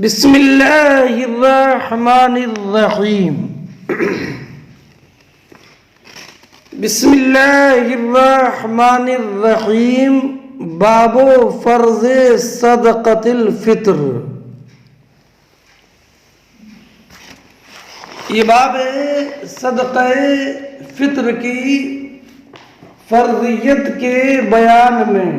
بسم اللہ الرحمن الرحیم بسم اللہ الرحمن الرحیم باب فرض صدقۃ الفطر۔ یہ باب ہے صدقہ فطر کی فرضیت کے بیان میں۔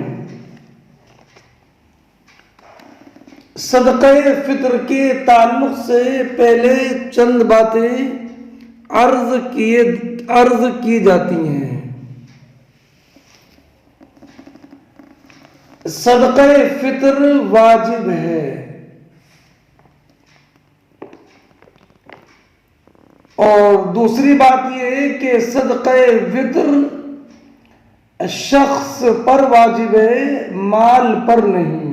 صدقہ فطر کے تعلق سے پہلے چند باتیں عرض کی جاتی ہیں۔ صدقہ فطر واجب ہے اور دوسری بات یہ ہے کہ صدقہ فطر شخص پر واجب ہے، مال پر نہیں۔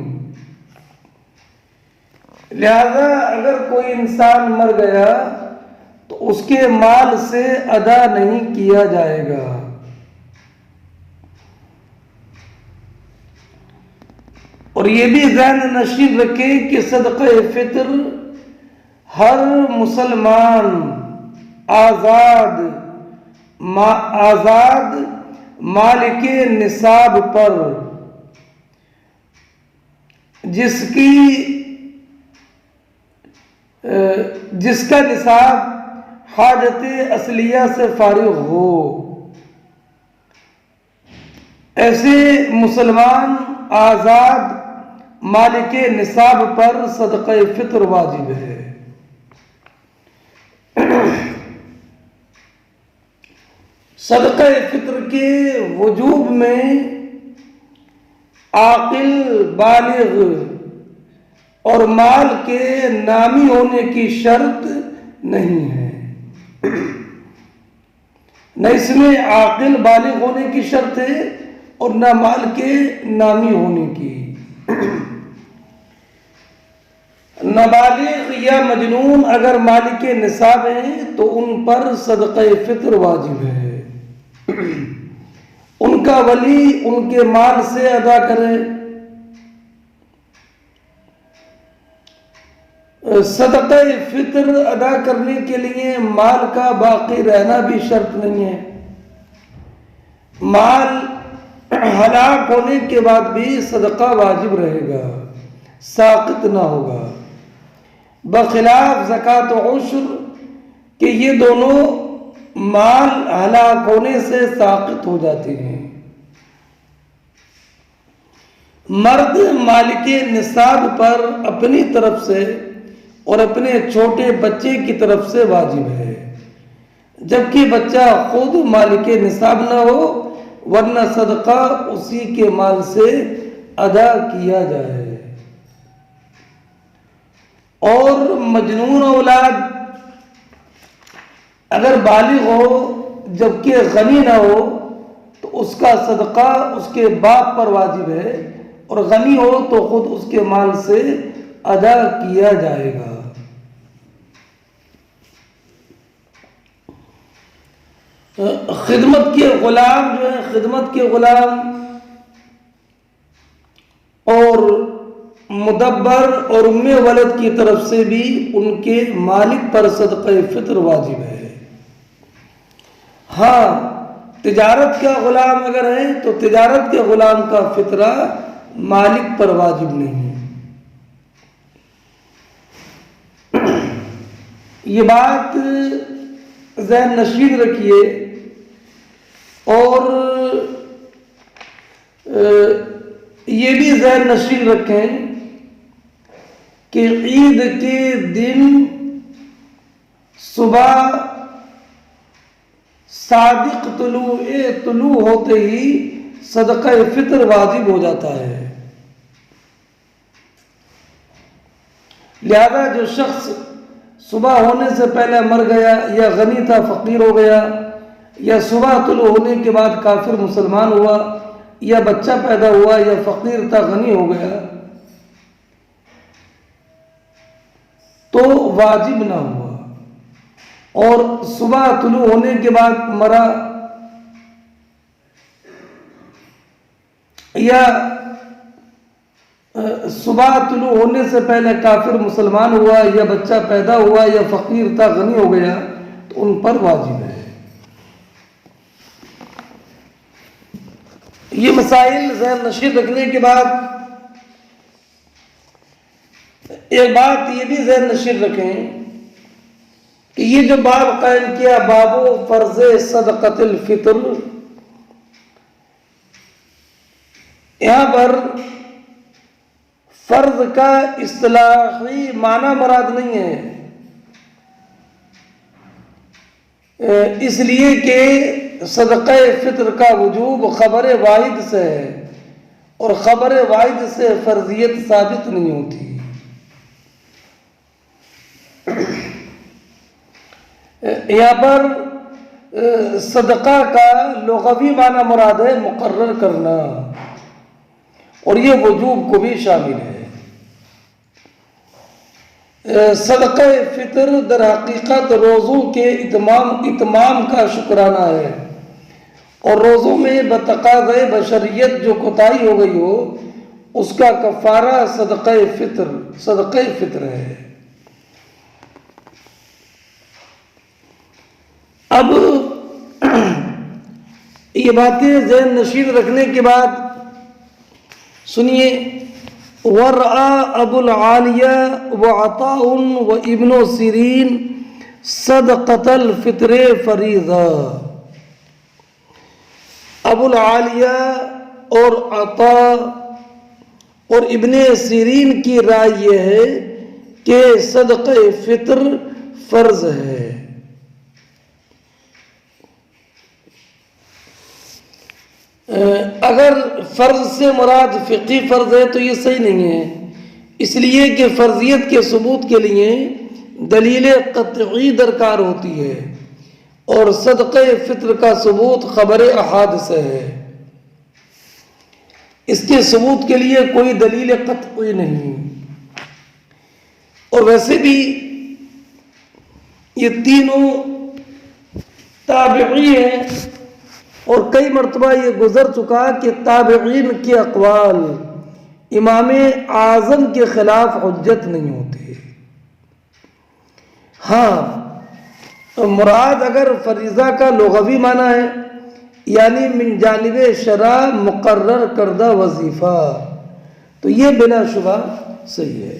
لہذا اگر کوئی انسان مر گیا تو اس کے مال سے ادا نہیں کیا جائے گا۔ اور یہ بھی ذہن نشین رکھیں کہ صدقہ فطر ہر مسلمان آزاد مالک نصاب پر جس کا نصاب حاجت اصلیہ سے فارغ ہو، ایسے مسلمان آزاد مالک نصاب پر صدقہ فطر واجب ہے۔ صدقہ فطر کے وجوب میں عاقل بالغ اور مال کے نامی ہونے کی شرط نہیں ہے۔ نہ اس میں عاقل بالغ ہونے کی شرط ہے اور نہ مال کے نامی ہونے کی۔ نابالغ یا مجنون اگر مالک نصاب ہیں تو ان پر صدقہ فطر واجب ہے۔ ان کا ولی ان کے مال سے ادا کرے۔ صدقہ فطر ادا کرنے کے لیے مال کا باقی رہنا بھی شرط نہیں ہے۔ مال ہلاک ہونے کے بعد بھی صدقہ واجب رہے گا، ساقط نہ ہوگا، بخلاف زکوٰۃ و عشر کہ یہ دونوں مال ہلاک ہونے سے ساقط ہو جاتے ہیں۔ مرد مالک نصاب پر اپنی طرف سے اور اپنے چھوٹے بچے کی طرف سے واجب ہے، جبکہ بچہ خود مالک نصاب نہ ہو، ورنہ صدقہ اسی کے مال سے ادا کیا جائے۔ اور مجنون اولاد اگر بالغ ہو جبکہ غنی نہ ہو تو اس کا صدقہ اس کے باپ پر واجب ہے، اور غنی ہو تو خود اس کے مال سے ادا کیا جائے گا۔ خدمت کے غلام جو ہیں، خدمت کے غلام اور مدبر اور ام ولد کی طرف سے بھی ان کے مالک پر صدقہ فطر واجب ہے۔ ہاں، تجارت کا غلام اگر ہے تو تجارت کے غلام کا فطرہ مالک پر واجب نہیں۔ یہ بات ذہن نشین رکھیے اور یہ بھی ذہن نشین رکھیں کہ عید کے دن صبح صادق طلوع ہوتے ہی صدقہ فطر واجب ہو جاتا ہے۔ لہذا جو شخص صبح ہونے سے پہلے مر گیا، یا غنی تھا فقیر ہو گیا، یا صبح طلوع ہونے کے بعد کافر مسلمان ہوا، یا بچہ پیدا ہوا، یا فقیر تھا غنی ہو گیا، تو واجب نہ ہوا۔ اور صبح طلوع ہونے کے بعد مرا یا صبح طلوع ہونے سے پہلے کافر مسلمان ہوا یا بچہ پیدا ہوا یا فقیر تھا غنی ہو گیا تو ان پر واجب ہے۔ یہ مسائل ذہن نشین رکھنے کے بعد ایک بات یہ بھی ذہن نشین رکھیں کہ یہ جو باب قائم کیا باب فرض صدقۃ الفطر، یہاں پر فرض کا اصطلاحی معنی مراد نہیں ہے، اس لیے کہ صدقہ فطر کا وجوب خبر واحد سے ہے اور خبر واحد سے فرضیت ثابت نہیں ہوتی۔ یہاں پر صدقہ کا لغوی معنی مراد ہے مقرر کرنا، اور یہ وجوب کو بھی شامل ہے۔ صدقہ فطر در حقیقت روزوں کے اتمام کا شکرانہ ہے، اور روزوں میں بتقاضۂ بشریت جو کوتاہی ہو گئی ہو اس کا کفارہ صدقہ فطر ہے۔ اب یہ باتیں ذہن نشین رکھنے کے بعد سنیے، ورأى ابو العالیہ وعطاء وابن سیرین صدقۃ الفطر فریضہ۔ ابو العالیہ اور عطاء اور ابن سیرین کی رائے یہ ہے کہ صدقہ فطر فرض ہے۔ اگر فرض سے مراد فقہی فرض ہے تو یہ صحیح نہیں ہے، اس لیے کہ فرضیت کے ثبوت کے لیے دلیل قطعی درکار ہوتی ہے، اور صدقہ فطر کا ثبوت خبر احاد سے ہے، اس کے ثبوت کے لیے کوئی دلیل قطعی نہیں۔ اور ویسے بھی یہ تینوں تابعی ہیں، اور کئی مرتبہ یہ گزر چکا کہ تابعین کے اقوال امام اعظم کے خلاف حجت نہیں ہوتے۔ ہاں، مراد اگر فریضہ کا لغوی معنی ہے یعنی من جانب شرع مقرر کردہ وظیفہ، تو یہ بلا شبہ صحیح ہے۔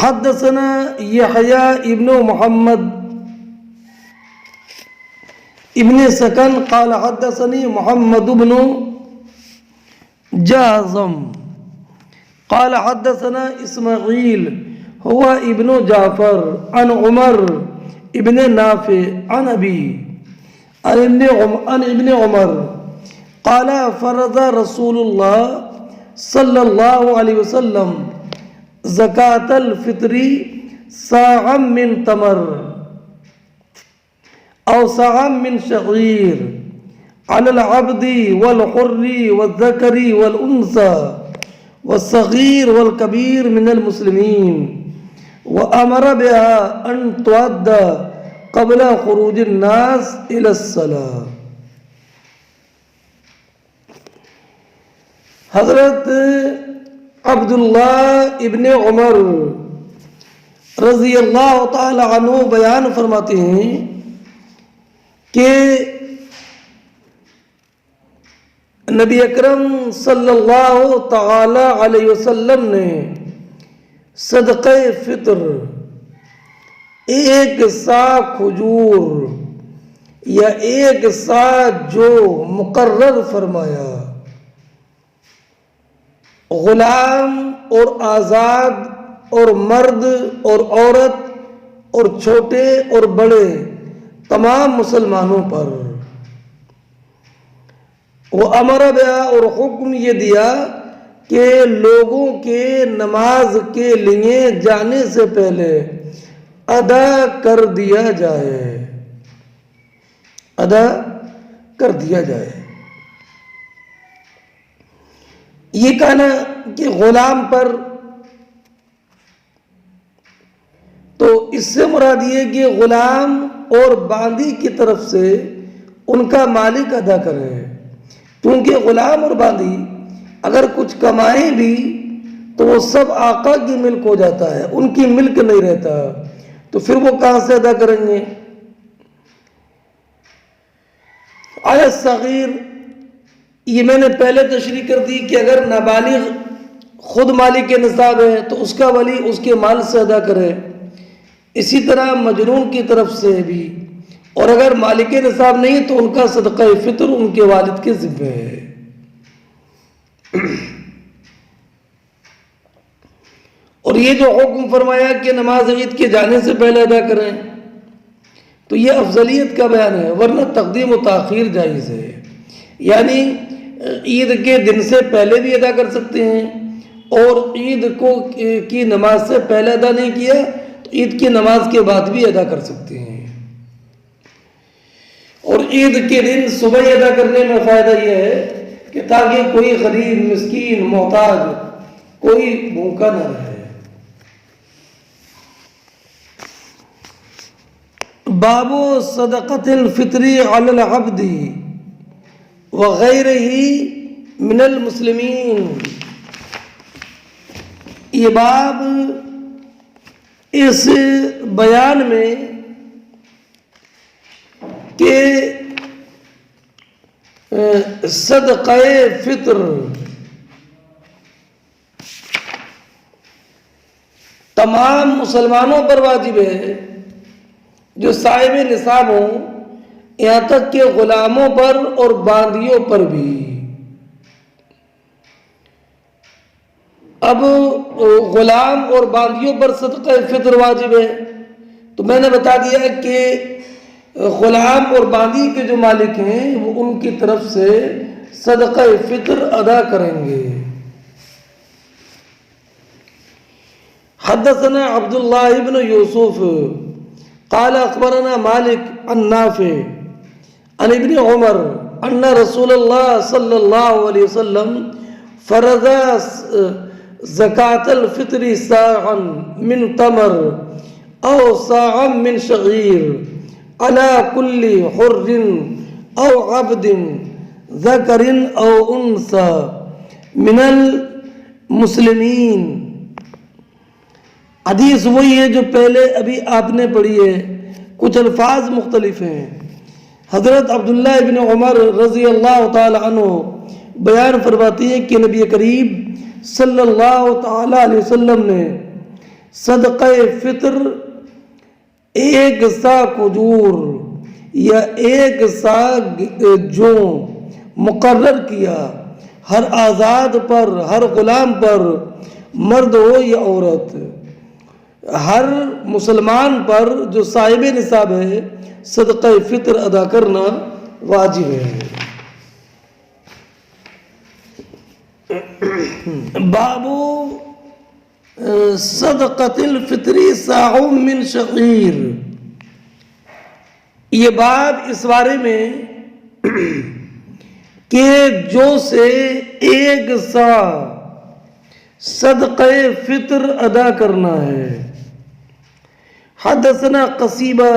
حدثنا یحییٰ ابن محمد ابن سکن قال حدثني محمد بن جازم قال حدثنا اسماعیل هو ابن جعفر عن عمر ابن نافع عن ابی عن ابن عمر قال فرض رسول اللہ صلی اللہ علیہ وسلم زکاة الفطر صاعا من تمر او صاعا من شعیر على العبد والحر والذكر والانثى والصغير والكبير من المسلمين وامر بها ان تؤدى قبل خروج الناس الى الصلاة۔ حضرت عبداللہ ابن عمر رضی اللہ تعالی عنہ بیان فرماتے ہیں کہ نبی اکرم صلی اللہ تعالی علیہ وسلم نے صدقہ فطر ایک سا کھجور یا ایک سا جو مقرر فرمایا، غلام اور آزاد اور مرد اور عورت اور چھوٹے اور بڑے تمام مسلمانوں پر۔ وہ امر بیا، اور حکم یہ دیا کہ لوگوں کے نماز کے لیے جانے سے پہلے ادا کر دیا جائے، ادا کر دیا جائے۔ یہ کہنا کہ غلام پر، تو اس سے مراد یہ کہ غلام اور باندی کی طرف سے ان کا مالک ادا کرے، کیونکہ غلام اور باندی اگر کچھ کمائیں بھی تو وہ سب آقا کی ملک ہو جاتا ہے، ان کی ملک نہیں رہتا، تو پھر وہ کہاں سے ادا کریں گے؟ آیت صغیر یہ میں نے پہلے تشریح کر دی کہ اگر نابالغ خود مالک نصاب ہے تو اس کا ولی اس کے مال سے ادا کرے، اسی طرح مجنون کی طرف سے بھی، اور اگر مالک نصاب نہیں تو ان کا صدقہ فطر ان کے والد کے ذمہ ہے۔ اور یہ جو حکم فرمایا کہ نماز عید کے جانے سے پہلے ادا کریں، تو یہ افضلیت کا بیان ہے، ورنہ تقدیم و تاخیر جائز ہے، یعنی عید کے دن سے پہلے بھی ادا کر سکتے ہیں، اور عید کی نماز سے پہلے ادا نہیں کیا تو عید کی نماز کے بعد بھی ادا کر سکتے ہیں۔ اور عید کے دن صبح ادا کرنے میں فائدہ یہ ہے کہ تاکہ کوئی غریب مسکین محتاج کوئی بھوکا نہ رہے۔ باب صدقۃ الفطر علی العبد وغیرہ من المسلمین، یہ باب اس بیان میں کہ صدقہ فطر تمام مسلمانوں پر واجب ہے، جو صاحب نصاب ہوں، یہاں تک کہ غلاموں پر اور باندیوں پر بھی۔ اب غلام اور باندیوں پر صدقہ فطر واجب ہے، تو میں نے بتا دیا کہ غلام اور باندی کے جو مالک ہیں وہ ان کی طرف سے صدقہ فطر ادا کریں گے۔ حدثنا عبداللہ ابن یوسف قال اخبرنا مالک عن نافع عن ابن عمر ان رسول اللہ صلی اللہ علیہ وسلم فرض زکاة الفطر صاعا من تمر او صاعا من شعیر على كل حر او عبد ذکر او انثى من المسلمین۔ حدیث وہی ہے جو پہلے ابھی آپ نے پڑھی ہے، کچھ الفاظ مختلف ہیں۔ حضرت عبداللہ ابن عمر رضی اللہ تعالی عنہ بیان فرماتی ہیں کہ نبی کریم صلی اللہ تعالی علیہ وسلم نے صدقہ فطر ایک سا کھجور یا ایک سا جو مقرر کیا ہر آزاد پر، ہر غلام پر، مرد ہو یا عورت، ہر مسلمان پر جو صاحب نصاب ہے صدقہ فطر ادا کرنا واجب ہے۔ باب صدقۃ الفطر صاع من شعیر، یہ باب اس بارے میں کہ جو سے ایک سا صدقہ فطر ادا کرنا ہے۔ حدثنا قصیبہ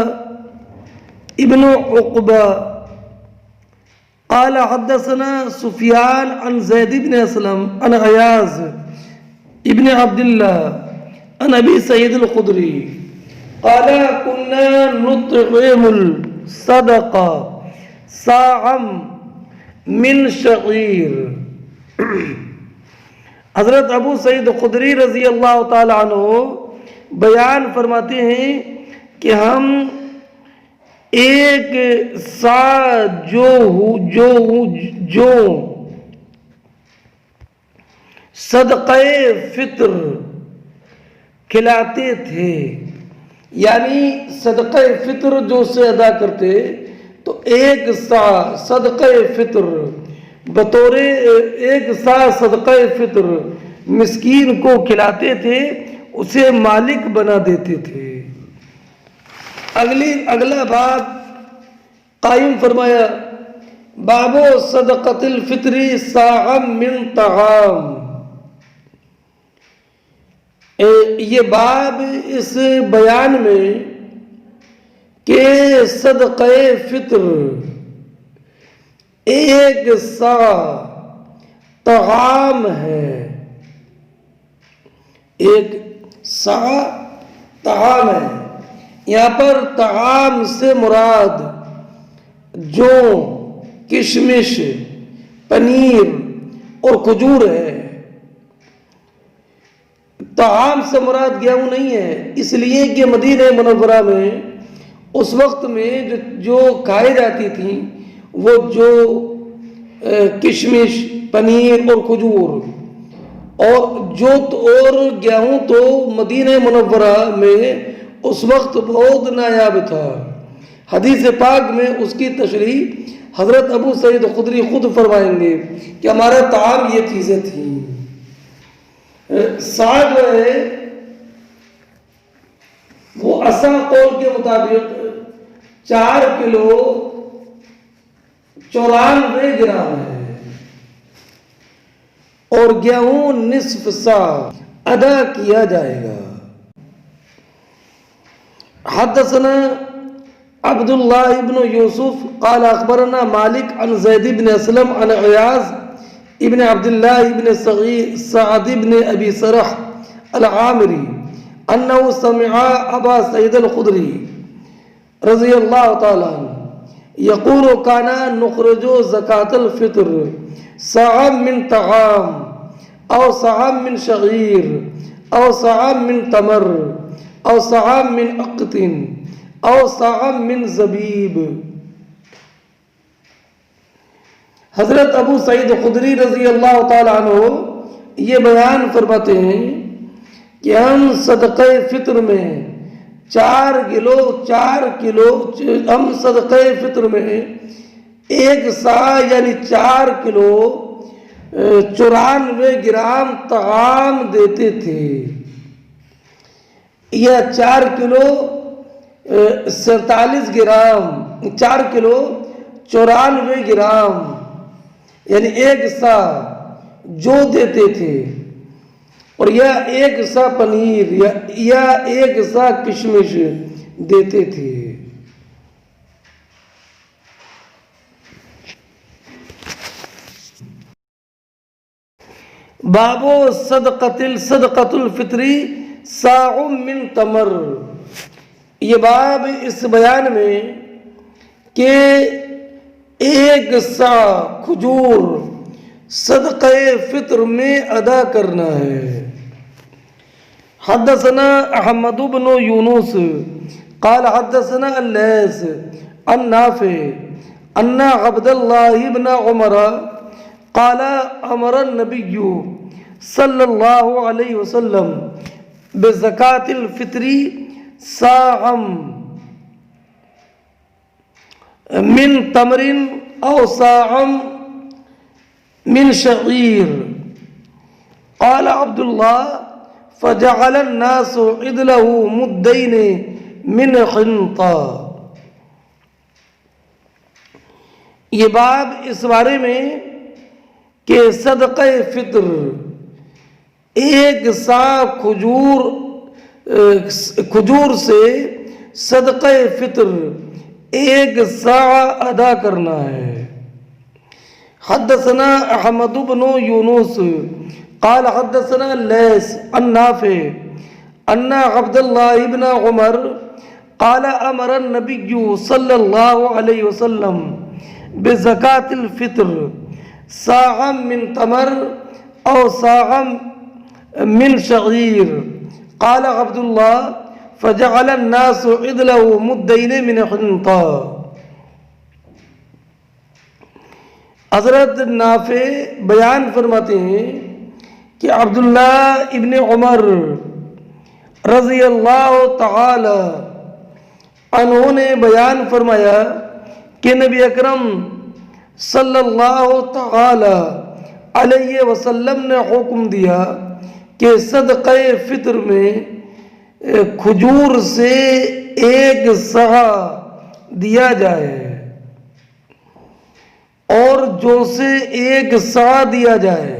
ابن عقبہ قال حدثنا سفیان عن زید بن اسلم عن عیاض ابن عبداللہ عن ابی سعید الخدری قال كنا نطعم الصدقہ صاعا من شعیر۔ حضرت ابو سعید خدری رضی اللہ تعالی عنہ بیان فرماتے ہیں کہ ہم ایک سا جو صدقہ فطر کھلاتے تھے، یعنی صدقہ فطر جو سے ادا کرتے تو ایک سا صدقہ فطر بطور ایک سا صدقہ فطر مسکین کو کھلاتے تھے، اسے مالک بنا دیتے تھے۔ اگلا باب قائم فرمایا باب صدقۃ الفطر صاعا من طعام، یہ باب اس بیان میں کہ صدقہ فطر ایک سا طعام ہے، ایک سا طعام ہے۔ یہاں پر طعام سے مراد جو کشمش، پنیر اور کھجور ہے۔ طعام سے مراد گیہوں نہیں ہے، اس لیے کہ مدینہ منورہ میں اس وقت میں جو کھائی جاتی تھیں وہ جو کشمش، پنیر اور کھجور اور گیہوں تو مدینہ منورہ میں اس وقت بہت نایاب تھا۔ حدیث پاک میں اس کی تشریح حضرت ابو سعید خدری خود فرمائیں گے کہ ہمارا طعام یہ چیزیں تھیں۔ سا جو ہے وہ اسا قول کے مطابق 4 کلو 94 گرام ہے، اور گیہوں نصف سا ادا کیا جائے گا۔ حدثنا عبد الله بن يوسف قال اخبرنا مالك عن زيد بن اسلم عن عياض ابن عبد الله بن سعد بن ابي سرح العامري انه سمع ابا سعيد الخدري رضي الله تعالى عنه يقول كان نخرج زكاة الفطر صاعا من طعام او صاعا من شعير او صاعا من تمر او صاعا من اقط او صاعا من زبیب۔ حضرت ابو سعید خدری رضی اللہ تعالیٰ عنہ یہ بیان فرماتے ہیں کہ ہم صدقہ فطر میں 4 کلو ہم صدقہ فطر میں 1 سا یعنی 4 کلو 94 گرام طعام دیتے تھے، یا 4 کلو 47 گرام، 4 کلو 94 گرام یعنی 1 سا جو دیتے تھے، اور یا 1 سا پنیر یا 1 سا کشمش دیتے تھے۔ بابو صدقۃ الفطری صاع من تمر۔ یہ باب اس بیان میں کہ 1 سا کھجور صدقہ فطر میں ادا کرنا ہے۔ حدثنا احمد بن یونس قال حدثنا اللیث عن نافع ان عبد اللہ بن عمر قال امر النبی صلی اللہ علیہ وسلم بزکاة الفطر صاعا من تمر او صاعا من شعير قال عبد الله فجعل الناس عدله مدين من حنطة۔ یہ باب اس بارے میں کہ صدقہ فطر 1 سا کھجور سے صدقہ فطر 1 سا ادا کرنا ہے۔ حدثنا احمد بن یونس قال حدثنا اللیث عن نافع ان عبد اللہ بن عمر قال امر النبی صلی اللہ علیہ وسلم بزکاة الفطر صاعا من تمر او صاعا من شعیر قال عبد اللہ فجعل الناس عدله مدین من حنطة۔ حضرت نافع بیان فرماتے ہیں کہ عبداللہ ابن عمر رضی اللہ تعالی عنہ نے بیان فرمایا کہ نبی اکرم صلی اللہ تعالی علیہ وسلم نے حکم دیا کہ صدقہ فطر میں کھجور سے 1 سا دیا جائے اور جو سے 1 سا دیا جائے۔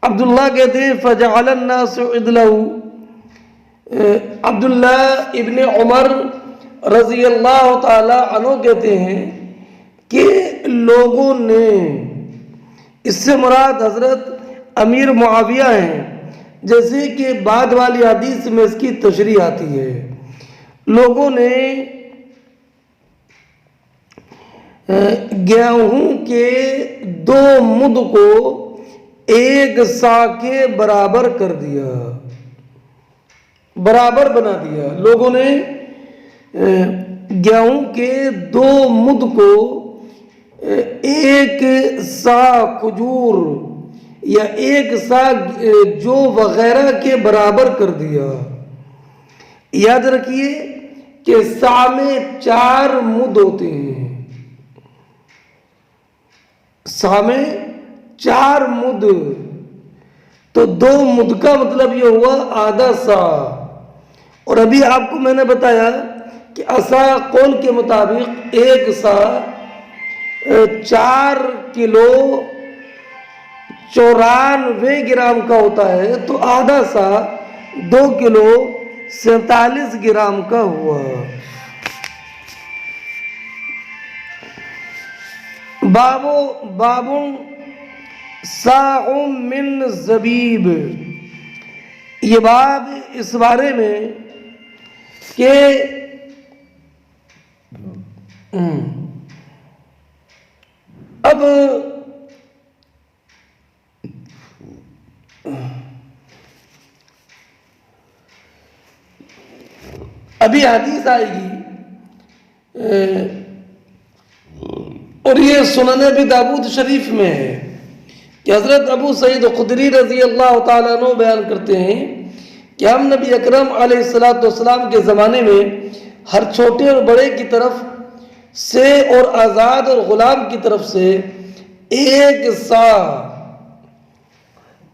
عبداللہ کہتے ہیں فجعل الناس عدلہ، عبداللہ ابن عمر رضی اللہ تعالی عنہ کہتے ہیں کہ لوگوں نے، اس سے مراد حضرت امیر معاویہ ہیں، جیسے کہ بعد والی حدیث میں اس کی تشریح آتی ہے، لوگوں نے گیہوں کے 2 مد کو 1 سا کے برابر کر دیا، برابر بنا دیا۔ لوگوں نے گیہوں کے 2 مد کو 1 سا کھجور یا 1 سا جو وغیرہ کے برابر کر دیا۔ یاد رکھیے کہ سا میں 4 مد ہوتے ہیں، سا میں 4 مد، تو 2 مد کا مطلب یہ ہوا آدھا سا۔ اور ابھی آپ کو میں نے بتایا کہ اصح قول کے مطابق 1 سا 4 کلو 94 گرام کا ہوتا ہے، تو آدھا سا 2 کلو 47 گرام کا ہوا۔ باب صاع من زبیب، یہ باب اس بارے میں کہ اب ابھی حدیث آئے گی اور یہ سنن ابی داؤد شریف میں ہے کہ حضرت ابو سعید خدری رضی اللہ تعالیٰ عنہ بیان کرتے ہیں کہ ہم نبی اکرم علیہ السلام کے زمانے میں ہر چھوٹے اور بڑے کی طرف سے اور آزاد اور غلام کی طرف سے 1 سا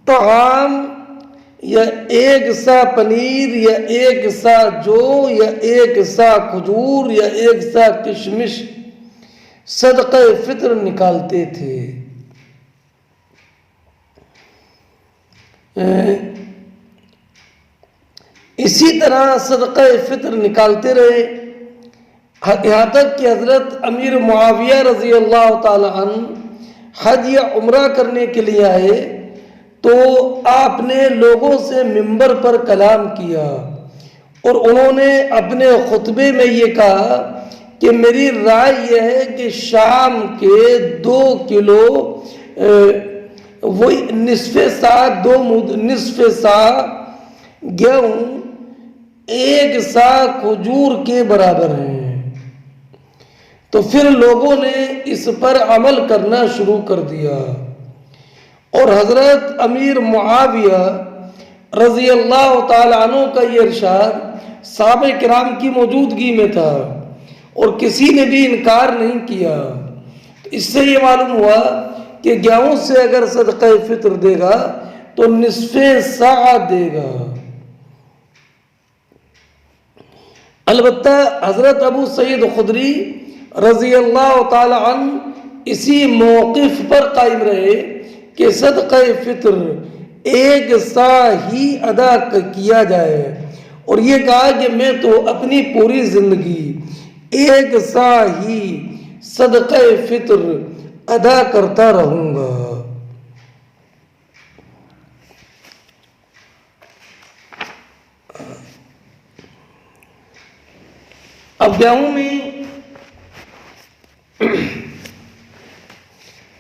طعام یا 1 سا پنیر یا 1 سا جو یا 1 سا کھجور یا 1 سا کشمش صدقہ فطر نکالتے تھے۔ اسی طرح صدقہ فطر نکالتے رہے یہاں تک کہ حضرت امیر معاویہ رضی اللہ تعالی عنہ حج یا عمرہ کرنے کے لیے آئے تو آپ نے لوگوں سے منبر پر کلام کیا اور انہوں نے اپنے خطبے میں یہ کہا کہ میری رائے یہ ہے کہ شام کے 2 کلو وہی نصف سا 2 مد نصف سا گیہوں 1 سا کھجور کے برابر ہیں۔ تو پھر لوگوں نے اس پر عمل کرنا شروع کر دیا اور حضرت امیر معاویہ رضی اللہ تعالی عنہ کا یہ ارشاد صحابہ کرام کی موجودگی میں تھا اور کسی نے بھی انکار نہیں کیا۔ تو اس سے یہ معلوم ہوا کہ گیہوں سے اگر صدقہ فطر دے گا تو نصف سا دے گا۔ البتہ حضرت ابو سعید خدری رضی اللہ تعالی عنہ اسی موقف پر قائم رہے کہ صدقہ فطر 1 سا ہی ادا کیا جائے اور یہ کہا کہ میں تو اپنی پوری زندگی 1 سا ہی صدقہ فطر ادا کرتا رہوں گا۔ اب گیہوں میں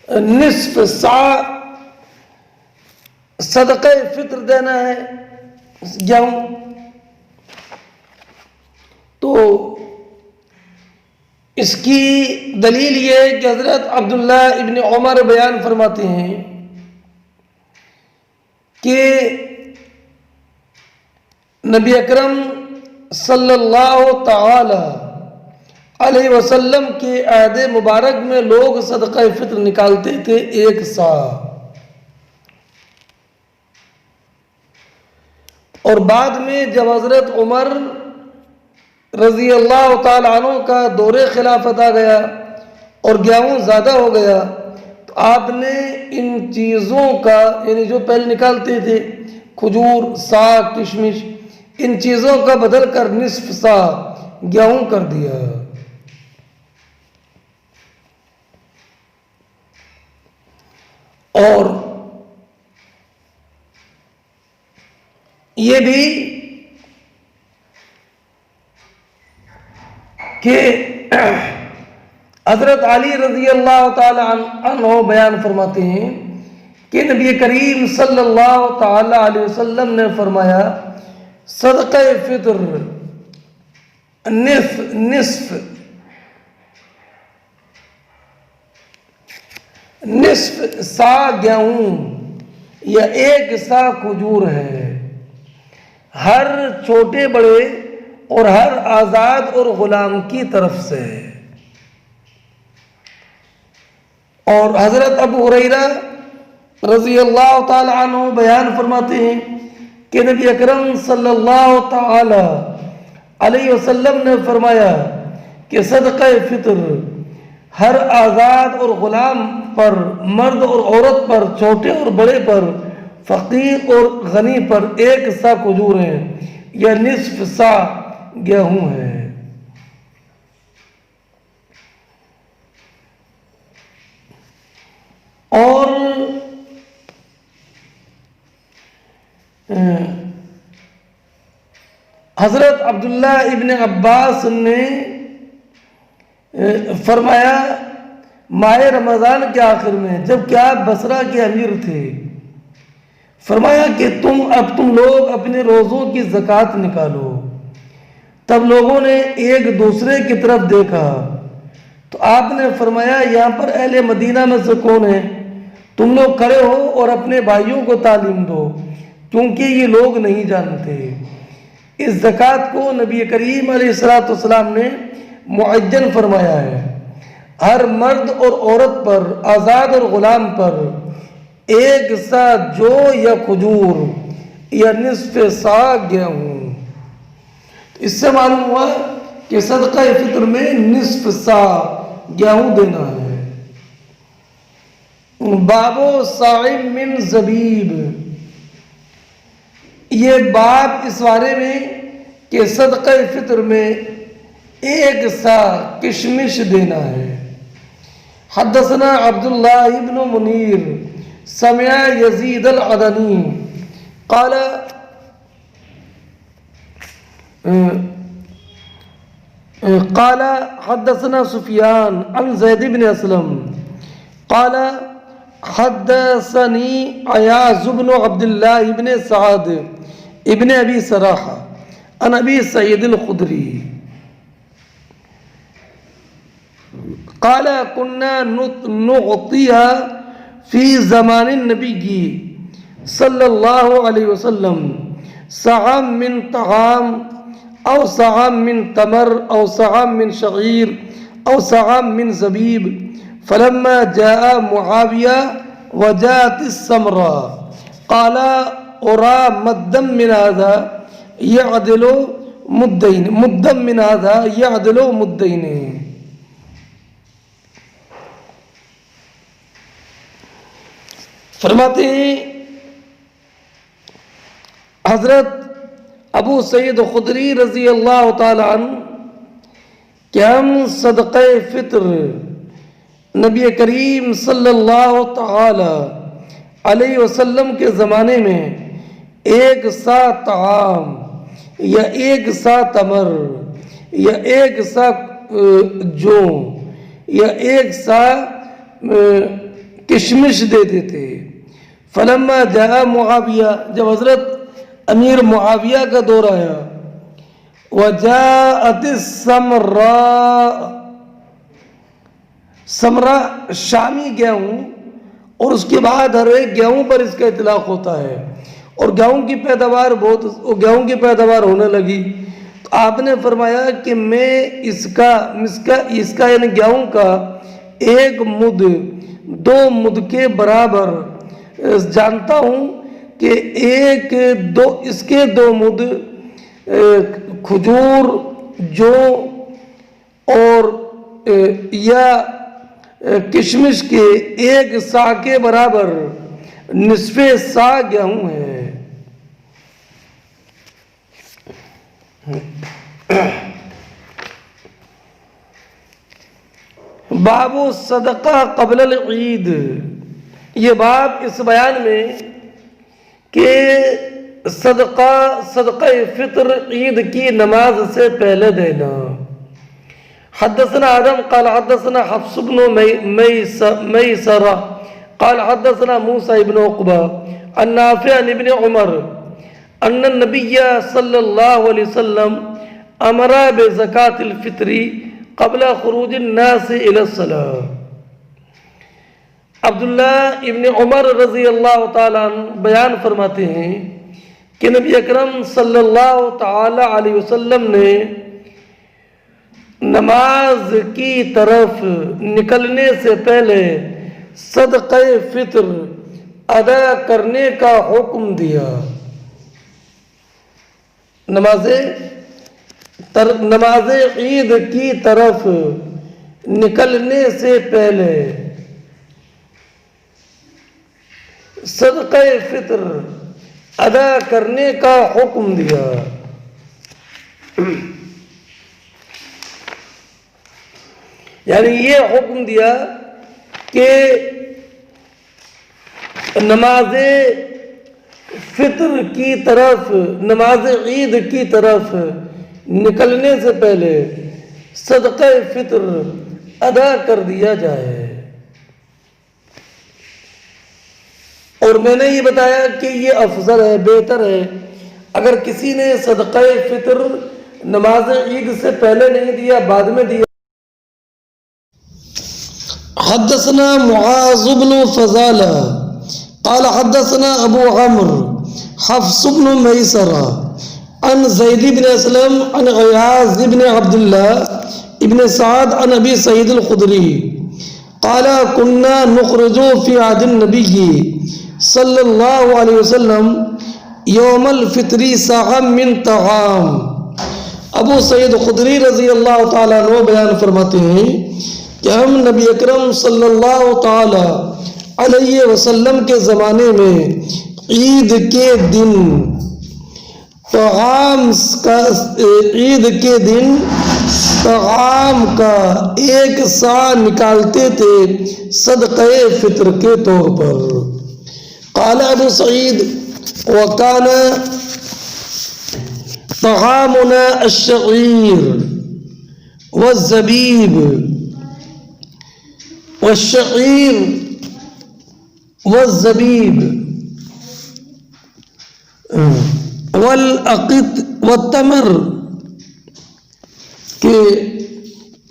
نصف سا صدقہ فطر دینا ہے گیہوں، تو اس کی دلیل یہ ہے کہ حضرت عبداللہ ابن عمر بیان فرماتے ہیں کہ نبی اکرم صلی اللہ تعالی علیہ وسلم کے عہد مبارک میں لوگ صدقہ فطر نکالتے تھے 1 سا، اور بعد میں جب حضرت عمر رضی اللہ تعالی عنہ کا دور خلافت آ گیا اور گیہوں زیادہ ہو گیا تو آپ نے ان چیزوں کا یعنی جو پہلے نکالتے تھے کھجور سا کشمش ان چیزوں کا بدل کر نصف سا گیہوں کر دیا۔ اور یہ بھی کہ حضرت علی رضی اللہ تعالی عنہ بیان فرماتے ہیں کہ نبی کریم صلی اللہ تعالی علیہ وسلم نے فرمایا صدقہ فطر نصف سا گیہوں یا 1 سا کھجور ہے، ہر چھوٹے بڑے اور ہر آزاد اور غلام کی طرف سے۔ اور حضرت ابو ہریرہ رضی اللہ تعالی عنہ بیان فرماتے ہیں کہ نبی اکرم صلی اللہ تعالی علیہ وسلم نے فرمایا کہ صدقہ فطر ہر آزاد اور غلام پر، مرد اور عورت پر، چھوٹے اور بڑے پر، فقیر اور غنی پر 1 سا کھجور ہے یا نصف سا گیہوں ہے۔ اور حضرت عبداللہ ابن عباس نے فرمایا ماہ رمضان کے آخر میں جب کہ آپ بصرہ کے امیر تھے، فرمایا کہ تم لوگ اپنے روزوں کی زکوٰۃ نکالو۔ تب لوگوں نے ایک دوسرے کی طرف دیکھا تو آپ نے فرمایا یہاں پر اہل مدینہ میں سے کون ہے؟ تم لوگ کھڑے ہو اور اپنے بھائیوں کو تعلیم دو، کیونکہ یہ لوگ نہیں جانتے۔ اس زکوٰۃ کو نبی کریم علیہ السلام نے معین فرمایا ہے، ہر مرد اور عورت پر، آزاد اور غلام پر 1 سا جو یا کھجور یا نصف سا گیہوں۔ اس سے معلوم ہوا کہ صدقہ فطر میں نصف سا گیہوں دینا ہے۔ بابو صاعم من زبیب، یہ باب اس بارے میں کہ صدقہ فطر میں 1 سا کشمش دینا ہے۔ حدثنا عبداللہ ابن منیر سمع یزید العدنی قال حدثنا سفیان عن زید بن اسلم قال حدثني عياض بن عبد الله بن سعد ابن ابي سراحة عن ابي سعيد الخدري قال كنا نعطيها في زمان النبي صلى الله عليه وسلم صاعا من طعام او صاعا من تمر او صاعا من شعير او صاعا من زبيب فلما جاء معاوية وجاءت السمراء قال أرى مدا من هذا يعدل مدين، مدا من هذا يعدل مدين۔ فرماتے ہیں حضرت ابو سعید خدری رضی اللہ تعالی عنہ کہ ہم صدقہ فطر نبی کریم صلی اللہ تعالی علیہ وسلم کے زمانے میں 1 سا طعام یا 1 سا تمر یا 1 سا جو یا 1 سا کشمش دے دیتے۔ فلما جاء معاویہ، جب حضرت امیر معاویہ کا دور آیا، وجاءت السمراء، سمرا شامی گیہوں، اور اس کے بعد ہر ایک گیہوں پر اس کا اطلاق ہوتا ہے، اور گیہوں کی پیداوار ہونے لگی، تو آپ نے فرمایا کہ میں اس کا یعنی گیہوں کا 1 مد 2 مد کے برابر جانتا ہوں کہ اس کے 2 مد کھجور جو اور یا کشمش کے 1 سا کے برابر نصف سا گیہوں ہے۔ باب صدقہ قبل العید، یہ باب اس بیان میں کہ صدقہ فطر عید کی نماز سے پہلے دینا. حدثنا آدم قال حدثنا حفص بن میسرہ قال حدثنا موسى بن عقبہ عن نافع عن ابن عمر ان النبي صلی اللہ علیہ وسلم امر بزکاة الفطر قبل خروج الناس الى الصلاة. عبداللہ ابن عمر رضی اللہ تعالیٰ عنہ بیان فرماتے ہیں کہ نبی اکرم صلی اللہ تعالی علیہ وسلم نے نماز کی طرف نکلنے سے پہلے صدقہ فطر ادا کرنے کا حکم دیا. نماز عید کی طرف نکلنے سے پہلے صدقہ فطر ادا کرنے کا حکم دیا. یعنی یہ حکم دیا کہ نماز فطر کی طرف، نماز عید کی طرف نکلنے سے پہلے صدقہ فطر ادا کر دیا جائے. اور میں نے یہ بتایا کہ یہ افضل ہے، بہتر ہے اگر کسی نے صدقہ فطر نماز عید سے پہلے نہیں دیا، بعد میں دیا. حدثنا معاذ بن فضالہ قال حدثنا ابو عمرو حفص بن میسرہ عن زید بن اسلم عن غیاث بن عبد اللہ ابن سعد عن ابی سعید الخدری قال كنا نخرج في عهد النبي صلی اللہ علیہ وسلم یوم الفطر صاعا من طعام. ابو سعید خدری رضی اللہ تعالیٰ عنہ بیان فرماتے ہیں کہ ہم نبی اکرم صلی اللہ تعالیٰ علیہ وسلم کے زمانے میں عید کے دن طعام کا ایک سا نکالتے تھے صدقہ فطر کے طور پر. قال ابو سعید وكان طعامنا الشعير والزبيب والشعير والزبيب والأقط والتمر. کہ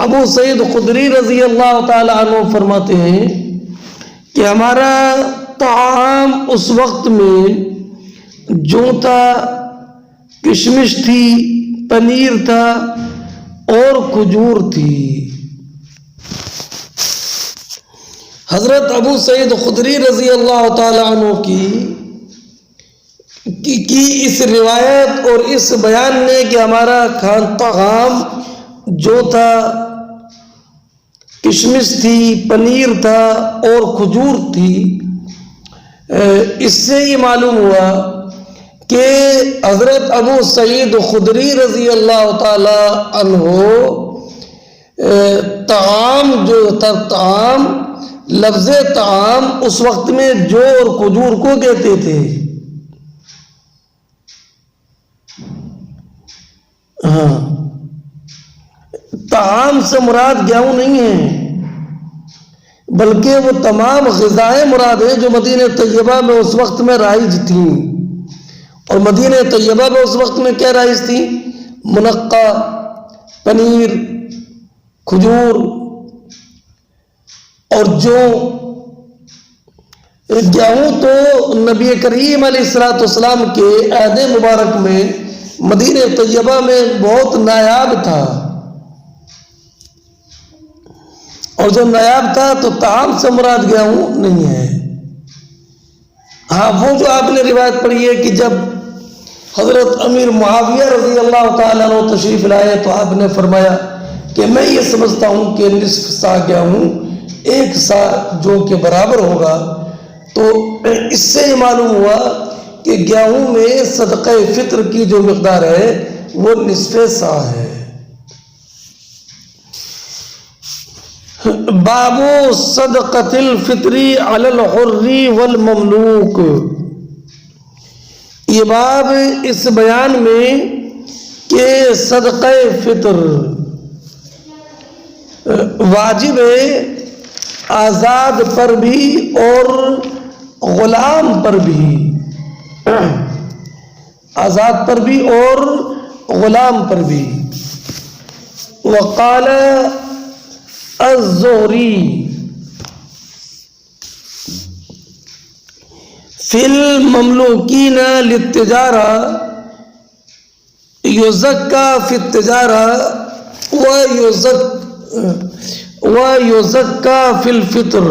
ابو سعید خدری رضی اللہ تعالی عنہ فرماتے ہیں کہ ہمارا طعام اس وقت میں جو تھا کشمش تھی، پنیر تھا اور کھجور تھی. حضرت ابو سعید خدری رضی اللہ تعالی عنہ کی اس روایت اور اس بیان نے کہ ہمارا طعام جو تھا کشمش تھی، پنیر تھا اور کھجور تھی، اس سے یہ معلوم ہوا کہ حضرت ابو سعید خدری رضی اللہ تعالی عنہ طعام جو تھا، طعام لفظ طعام اس وقت میں جو اور کھجور کو کہتے تھے. ہاں، طعام سے مراد گیہوں نہیں ہے بلکہ وہ تمام غذائیں مراد ہیں جو مدینہ طیبہ میں اس وقت میں رائج تھیں. اور مدینہ طیبہ میں اس وقت میں کیا رائج تھی؟ منقع، پنیر، کھجور اور جو. گیہوں تو نبی کریم علیہ الصلوۃ والسلام کے عہد مبارک میں مدینہ طیبہ میں بہت نایاب تھا، اور جو نایاب تھا تو طعام سے مراد گیہوں نہیں ہے. ہاں، وہ جو آپ نے روایت پڑھی ہے کہ جب حضرت امیر معاویہ رضی اللہ تعالیٰ عنہ تشریف لائے تو آپ نے فرمایا کہ میں یہ سمجھتا ہوں کہ نصف سا گیہوں ایک سا جو کے برابر ہوگا. تو اس سے یہ معلوم ہوا کہ گیہوں میں صدقہ فطر کی جو مقدار ہے وہ نصف سا ہے. باب صدقۃ الفطر علی الحر والمملوک، یہ باب اس بیان میں کہ صدقہ فطر واجب ہے آزاد پر بھی اور غلام پر بھی، آزاد پر بھی اور غلام پر بھی۔ وقال الزہری فی المملوکین للتجارہ یزکا فی التجارہ ویزکا فی الفطر۔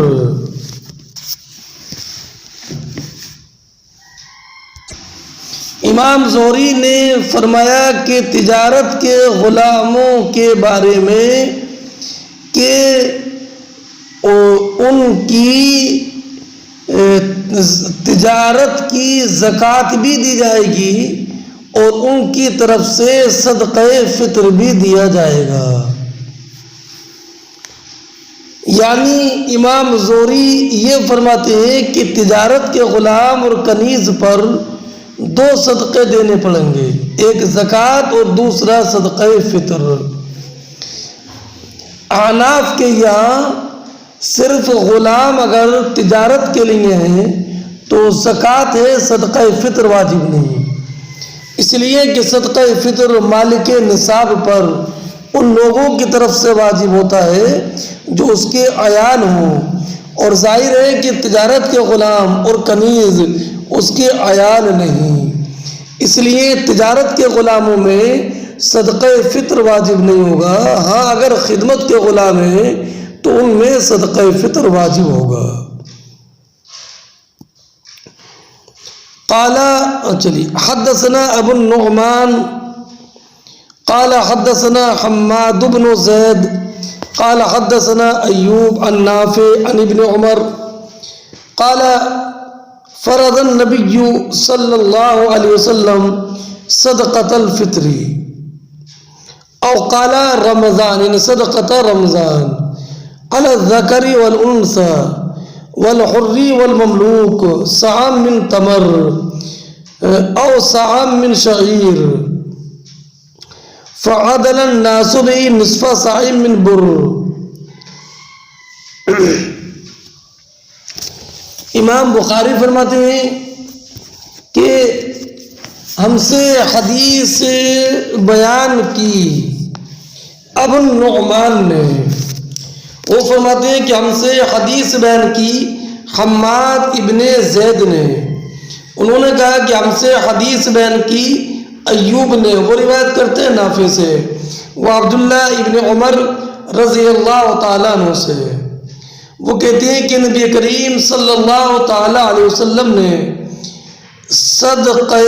امام زہری نے فرمایا کہ تجارت کے غلاموں کے بارے میں کہ ان کی تجارت کی زکوٰۃ بھی دی جائے گی اور ان کی طرف سے صدقہ فطر بھی دیا جائے گا۔ یعنی امام زہری یہ فرماتے ہیں کہ تجارت کے غلام اور کنیز پر دو صدقے دینے پڑیں گے، ایک زکوٰۃ اور دوسرا صدقہ فطر۔ احناف کے یہاں صرف غلام اگر تجارت کے لیے ہیں تو زکوٰۃ ہے، صدقہ فطر واجب نہیں، اس لیے کہ صدقہ فطر مالک نصاب پر ان لوگوں کی طرف سے واجب ہوتا ہے جو اس کے عیال ہوں، اور ظاہر ہے کہ تجارت کے غلام اور کنیز اس کے عیال نہیں، اس لیے تجارت کے غلاموں میں صدقہ فطر واجب نہیں ہوگا۔ ہاں اگر خدمت کے غلام ہیں تو ان میں صدقہ فطر واجب ہوگا۔ قال چلی حدثنا ابو النعمان قال حدثنا حماد بن زید قال حدثنا ایوب عن نافع عن ابن عمر قال فرض النبی صلی اللہ علیہ وسلم صدقۃ الفطر او قال رمضان، یعنی صدقۃ رمضان علی الذکر والانثى والحر والمملوک صاع من تمر او صاع من شعیر فعدل الناس به نصف صاع من بر۔ امام بخاری فرماتے ہیں کہ ہم سے حدیث بیان کی ابو النعمان نے، وہ فرماتے ہیں کہ ہم سے حدیث بیان کی حماد ابن زید نے، انہوں نے کہا کہ ہم سے حدیث بیان کی ایوب نے، وہ روایت کرتے ہیں نافع سے، وہ عبداللہ ابن عمر رضی اللہ تعالیٰ عنہ سے، وہ کہتے ہیں کہ نبی کریم صلی اللہ تعالیٰ علیہ وسلم نے صدقہ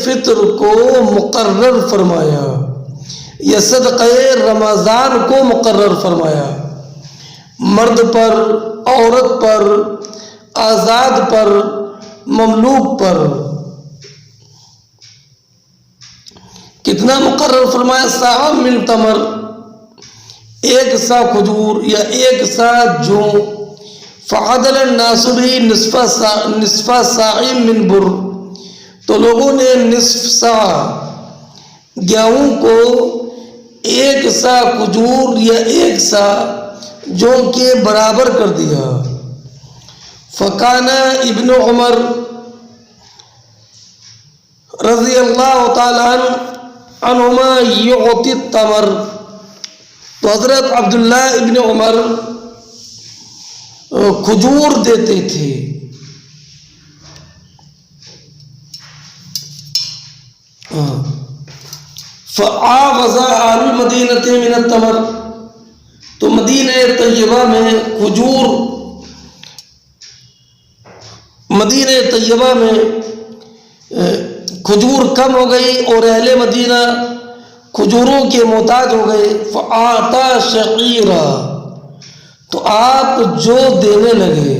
فطر کو مقرر فرمایا یا صدقہ رمضان کو مقرر فرمایا، مرد پر، عورت پر، آزاد پر، مملوک پر۔ کتنا مقرر فرمایا؟ صاع من تمر، ایک سا کھجور یا ایک سا جو، فعدل الناس به نصف صاع من بر، تو لوگوں نے نصف سا گیہوں کو ایک سا کھجور یا ایک سا جو کے برابر کر دیا۔ فکان ابن عمر رضی اللہ تعالیٰ عنہما یعطی التمر، تو حضرت عبداللہ ابن عمر کھجور دیتے تھے۔ فعاوز اہل المدینۃ من التمر، تو مدینہ طیبہ میں کھجور، مدینہ طیبہ میں کھجور کم ہو گئی اور اہل مدینہ کھجوروں کے محتاج ہو گئے۔ فآتا شعیرا، تو آپ جو دینے لگے۔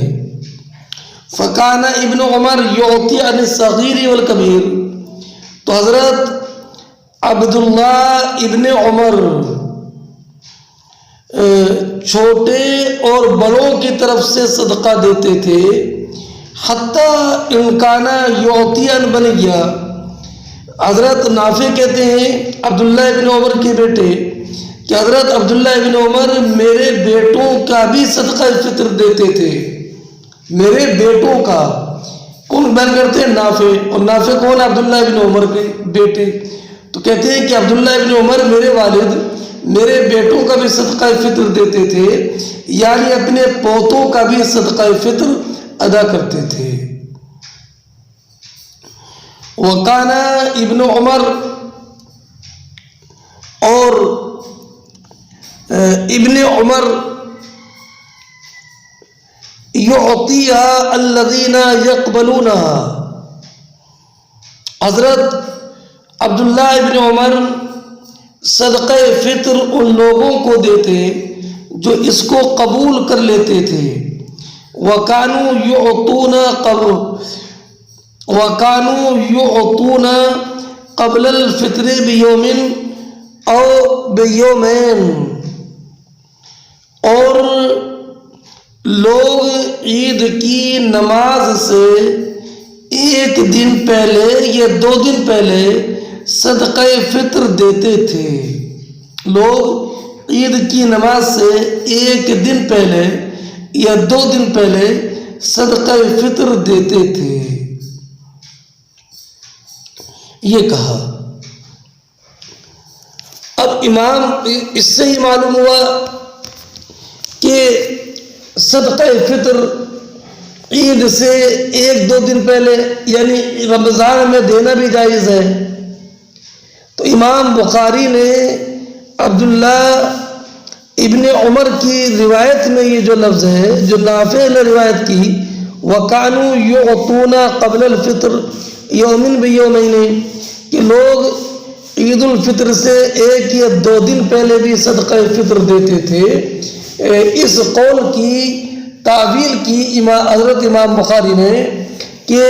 فکان ابن عمر یعطی عن الصغیر والکبیر، تو حضرت عبداللہ ابن عمر چھوٹے اور بڑوں کی طرف سے صدقہ دیتے تھے، حتیٰ امکانہ یعطین بن گیا۔ حضرت نافع کہتے ہیں عبداللہ ابن عمر کے بیٹے کہ حضرت عبداللہ ابن عمر میرے بیٹوں کا بھی صدقہ فطر دیتے تھے، میرے بیٹوں کا۔ کون بیان کرتے ہیں؟ نافع۔ اور نافع کون؟ عبداللہ ابن عمر کے بیٹے۔ تو کہتے ہیں کہ عبداللہ ابن عمر میرے والد میرے بیٹوں کا بھی صدقہ فطر دیتے تھے، یعنی اپنے پوتوں کا بھی صدقہ فطر ادا کرتے تھے۔ وکانا ابن عمر، اور ابن عمر یعطیها الذین یقبلونها، حضرت عبداللہ ابن عمر صدقہ فطر ان لوگوں کو دیتے جو اس کو قبول کر لیتے تھے۔ وَكَانُوا يُعْطُونَ قَبْلَ الْفِطْرِ بِيَوْمٍ أَوْ بِيَوْمَيْنِ، اور لوگ عید کی نماز سے ایک دن پہلے یا 2 دن پہلے صدقہ فطر دیتے تھے۔ لوگ عید کی نماز سے ایک دن پہلے یا 2 دن پہلے صدقہ فطر دیتے تھے، یہ کہا۔ اب امام اس سے ہی معلوم ہوا کہ صدقہ فطر عید سے 1-2 دن پہلے یعنی رمضان میں دینا بھی جائز ہے۔ تو امام بخاری نے عبداللہ ابن عمر کی روایت میں یہ جو لفظ ہے جو نافع نے روایت کی، وَكَانُوا يُعْطُونَ قَبْلَ الْفِطْرِ يَوْمٍ بِيَوْمَيْنِ، کہ لوگ عید الفطر سے 1 یا 2 دن پہلے بھی صدقہ فطر دیتے تھے۔ اس قول کی تعویل کی حضرت امام بخاری نے کہ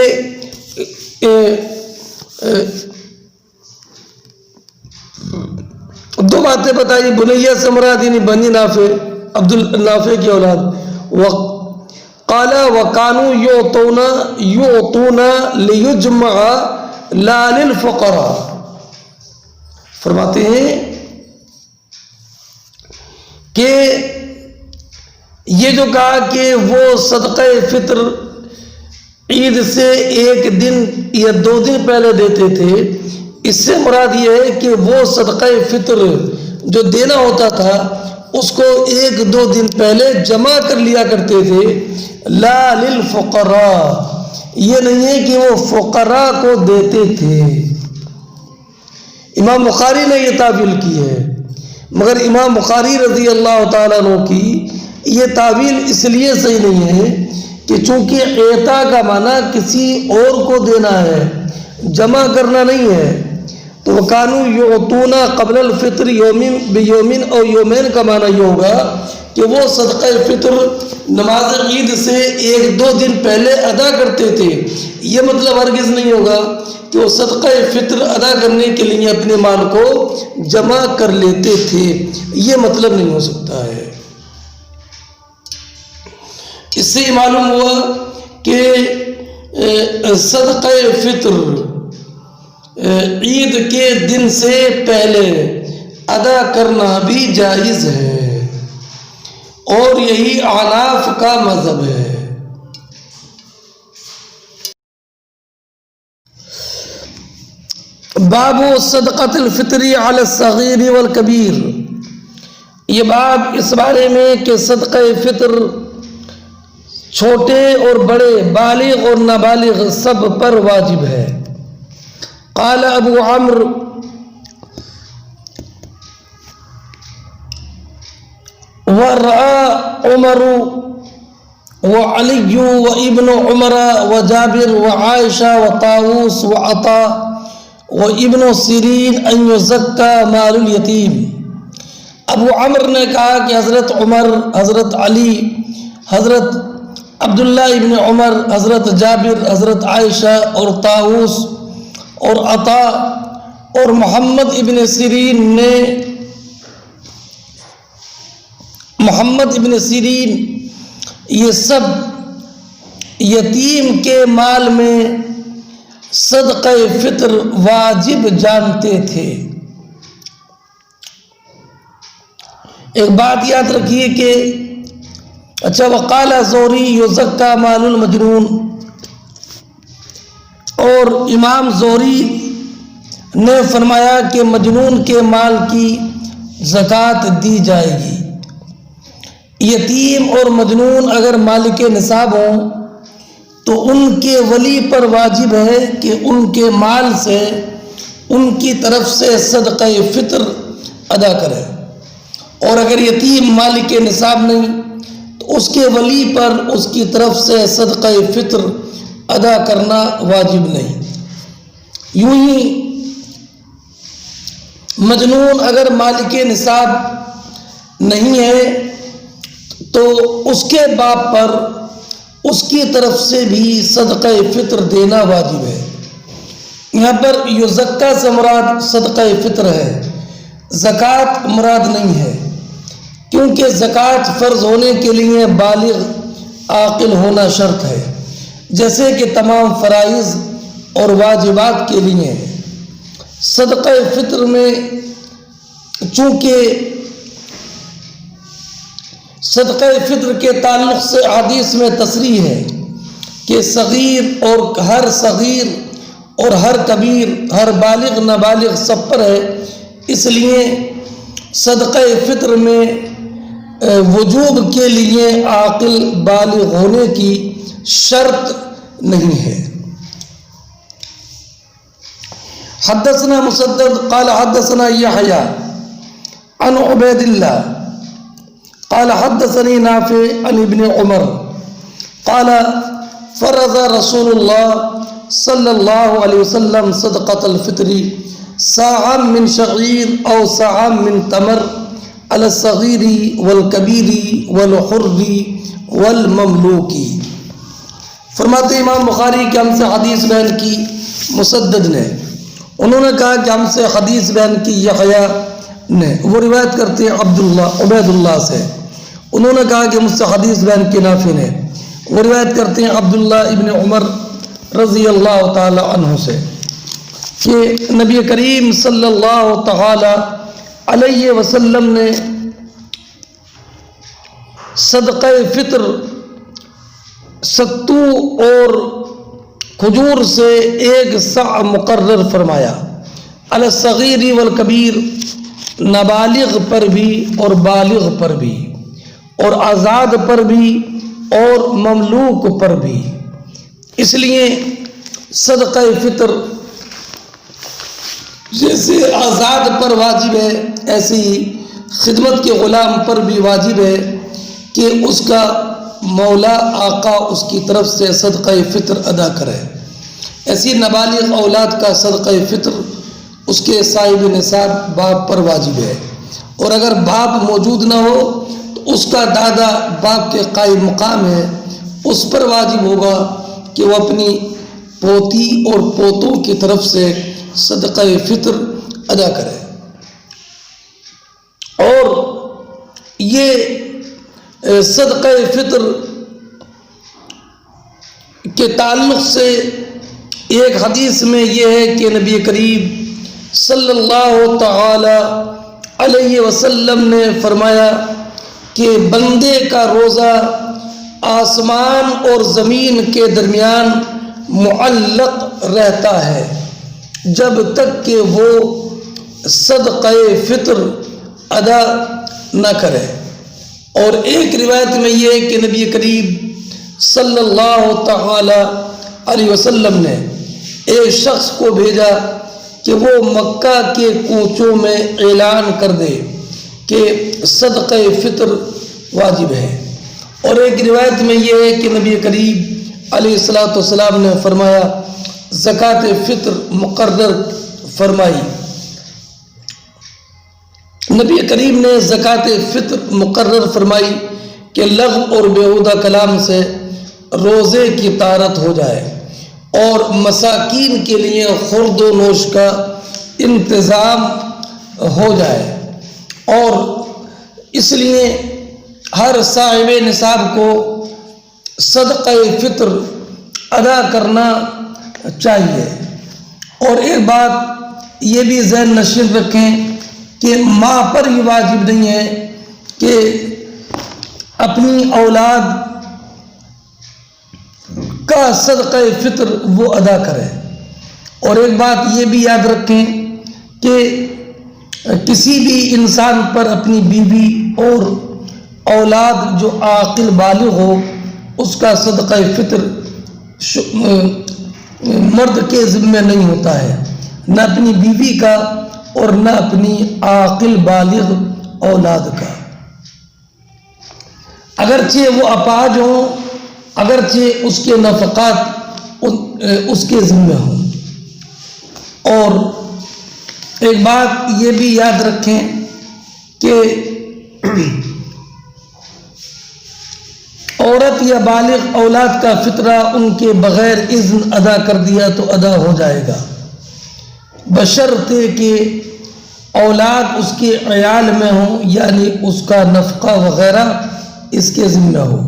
2 باتیں بتائی۔ بنیہ سے مراد یعنی بنی نافع، نافع کی اولاد۔ قال وَكَانُوا يُعْطُونَ لِيُجْمَعَ لَا لِلْفُقَرَاء، فرماتے ہیں کہ یہ جو کہا کہ وہ صدقہ فطر عید سے 1 دن یا 2 دن پہلے دیتے تھے، اس سے مراد یہ ہے کہ وہ صدقہ فطر جو دینا ہوتا تھا اس کو 1-2 دن پہلے جمع کر لیا کرتے تھے۔ لا للفقراء، یہ نہیں ہے کہ وہ فقراء کو دیتے تھے۔ امام بخاری نے یہ تعویل کی ہے، مگر امام بخاری رضی اللہ تعالیٰ عنہ کی یہ تعویل اس لیے صحیح نہیں ہے کہ چونکہ عطا کا معنی کسی اور کو دینا ہے، جمع کرنا نہیں ہے۔ تو وَكَانُوا يُعْطُونَ قَبْلَ الْفِطْرِ يَوْمٍ بِيَوْمٍ اور یومین کا معنی یہ ہوگا کہ وہ صدقہ فطر نماز عید سے 1-2 دن پہلے ادا کرتے تھے۔ یہ مطلب ہرگز نہیں ہوگا کہ وہ صدقہ فطر ادا کرنے کے لیے اپنے مال کو جمع کر لیتے تھے، یہ مطلب نہیں ہو سکتا ہے۔ اس سے یہ معلوم ہوا کہ صدقہ فطر عید کے دن سے پہلے ادا کرنا بھی جائز ہے، اور یہی احناف کا مذہب ہے۔ باب صدقۃ الفطر علی الصغیر والکبیر، یہ باب اس بارے میں کہ صدقہ فطر چھوٹے اور بڑے، بالغ اور نابالغ سب پر واجب ہے۔ قال ابو عمرو ورأى عمر وعلي وابن عمر وجابر وعائشة وطاووس وعطاء وابن سیرین ان یزکا مال الیتیم۔ ابو عمر نے کہا کہ حضرت عمر، حضرت علی، حضرت عبداللہ ابن عمر، حضرت جابر، حضرت عائشہ اور طاووس اور عطا اور محمد ابن سیرین نے محمد ابن سیرین یہ سب یتیم کے مال میں صدقہ فطر واجب جانتے تھے۔ ایک بات یاد رکھیے کہ اچھا وقال زوری یزکا مال المجنون، اور امام زوری نے فرمایا کہ مجنون کے مال کی زکوٰۃ دی جائے گی۔ یتیم اور مجنون اگر مالک نصاب ہوں تو ان کے ولی پر واجب ہے کہ ان کے مال سے ان کی طرف سے صدقہ فطر ادا کرے، اور اگر یتیم مالک نصاب نہیں تو اس کے ولی پر اس کی طرف سے صدقہ فطر ادا کرنا واجب نہیں۔ یوں ہی مجنون اگر مالک نصاب نہیں ہے تو اس کے باپ پر اس کی طرف سے بھی صدقہ فطر دینا واجب ہے۔ یہاں پر یزکا سے مراد صدقہ فطر ہے، زکوٰۃ مراد نہیں ہے، کیونکہ زکوٰۃ فرض ہونے کے لیے بالغ عاقل ہونا شرط ہے، جیسے کہ تمام فرائض اور واجبات کے لیے۔ صدقہ فطر میں چونکہ صدقہ فطر کے تعلق سے حدیث میں تصریح ہے کہ صغیر اور ہر صغیر اور ہر کبیر، ہر بالغ نابالغ سب پر ہے، اس لیے صدقہ فطر میں وجوب کے لیے عاقل بالغ ہونے کی شرط نہیں ہے۔ حدثنا مسدد قال حدثنا یحییٰ عن عبید اللہ قال حدثني نافع عن ابن عمر قال فرض رسول الله صلى الله عليه وسلم صدقة الفطر صاعا من شعير أو صاعا من تمر على الصغير والكبير والحر والمملوك۔ فرماتے امام بخاری کہ ہم سے حدیث بیان کی مسدد نے، انہوں نے کہا کہ ہم سے حدیث بیان کی یحییٰ نے، وہ روایت کرتے ہیں عبید اللہ سے، انہوں نے کہا کہ مجھ سے حدیث بیان کی نافع نے، وہ روایت کرتے ہیں عبداللہ ابن عمر رضی اللہ تعالی عنہ سے کہ نبی کریم صلی اللہ تعالی علیہ وسلم نے صدقہ فطر ستو اور کھجور سے ایک صاع مقرر فرمایا، علی الصغیر والکبیر، نابالغ پر بھی اور بالغ پر بھی، اور آزاد پر بھی اور مملوک پر بھی۔ اس لیے صدقہ فطر جیسے آزاد پر واجب ہے، ایسے ہی خدمت کے غلام پر بھی واجب ہے کہ اس کا مولا آقا اس کی طرف سے صدقہ فطر ادا کرے۔ ایسی نابالغ اولاد کا صدقہ فطر اس کے صاحب نصاب باپ پر واجب ہے، اور اگر باپ موجود نہ ہو تو اس کا دادا باپ کے قائم مقام ہے، اس پر واجب ہوگا کہ وہ اپنی پوتی اور پوتوں کی طرف سے صدقہ فطر ادا کرے۔ اور یہ صدقہ فطر کے تعلق سے ایک حدیث میں یہ ہے کہ نبی کریم صلی اللہ تعالی علیہ وسلم نے فرمایا کہ بندے کا روزہ آسمان اور زمین کے درمیان معلق رہتا ہے جب تک کہ وہ صدقہ فطر ادا نہ کرے۔ اور ایک روایت میں یہ ہے کہ نبی کریم صلی اللہ تعالی علیہ وسلم نے ایک شخص کو بھیجا کہ وہ مکہ کے کوچوں میں اعلان کر دے کہ صدقہ فطر واجب ہے۔ اور ایک روایت میں یہ ہے کہ نبی کریم علیہ الصلوۃ والسلام نے فرمایا زکوٰۃ فطر مقرر فرمائی۔ نبی کریم نے زکوٰۃ فطر مقرر فرمائی کہ لغو اور بیہودہ کلام سے روزے کی طہارت ہو جائے اور مساکین کے لیے خورد و نوش کا انتظام ہو جائے۔ اور اس لیے ہر صاحب نصاب کو صدقہ فطر ادا کرنا چاہیے۔ اور ایک بات یہ بھی ذہن نشین رکھیں کہ ماں پر یہ واجب نہیں ہے کہ اپنی اولاد کا صدقہ فطر وہ ادا کرے۔ اور ایک بات یہ بھی یاد رکھیں کہ کسی بھی انسان پر اپنی بیوی اور اولاد جو عاقل بالغ ہو اس کا صدقہ فطر مرد کے ذمہ نہیں ہوتا ہے، نہ اپنی بیوی کا اور نہ اپنی عاقل بالغ اولاد کا، اگرچہ وہ اپاہج ہوں، اگرچہ اس کے نفقات اس کے ذمہ ہوں۔ اور ایک بات یہ بھی یاد رکھیں کہ عورت یا بالغ اولاد کا فطرہ ان کے بغیر اذن ادا کر دیا تو ادا ہو جائے گا، بشرطے کہ اولاد اس کے عیال میں ہوں، یعنی اس کا نفقہ وغیرہ اس کے ذمہ ہو،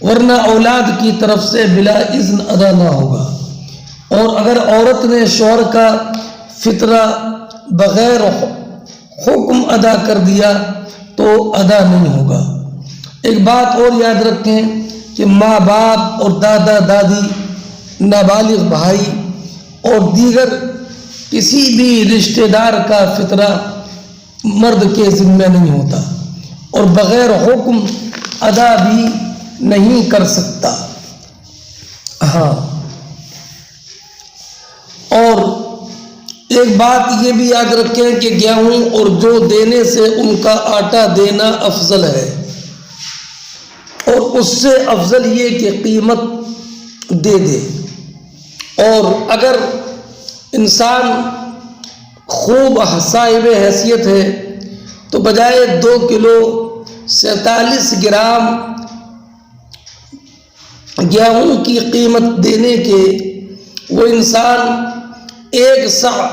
ورنہ اولاد کی طرف سے بلا اذن ادا نہ ہوگا۔ اور اگر عورت نے شوہر کا فطرہ بغیر حکم ادا کر دیا تو ادا نہیں ہوگا۔ ایک بات اور یاد رکھیں کہ ماں باپ اور دادا دادی، نابالغ بھائی اور دیگر کسی بھی رشتہ دار کا فطرہ مرد کے ذمہ نہیں ہوتا اور بغیر حکم ادا بھی نہیں کر سکتا۔ ہاں، اور ایک بات یہ بھی یاد رکھیں کہ گیہوں اور جو دینے سے ان کا آٹا دینا افضل ہے، اور اس سے افضل یہ کہ قیمت دے دے۔ اور اگر انسان خوب صاحب حیثیت ہے تو بجائے 2 کلو 47 گرام گیہوں کی قیمت دینے کے وہ انسان 1 صاع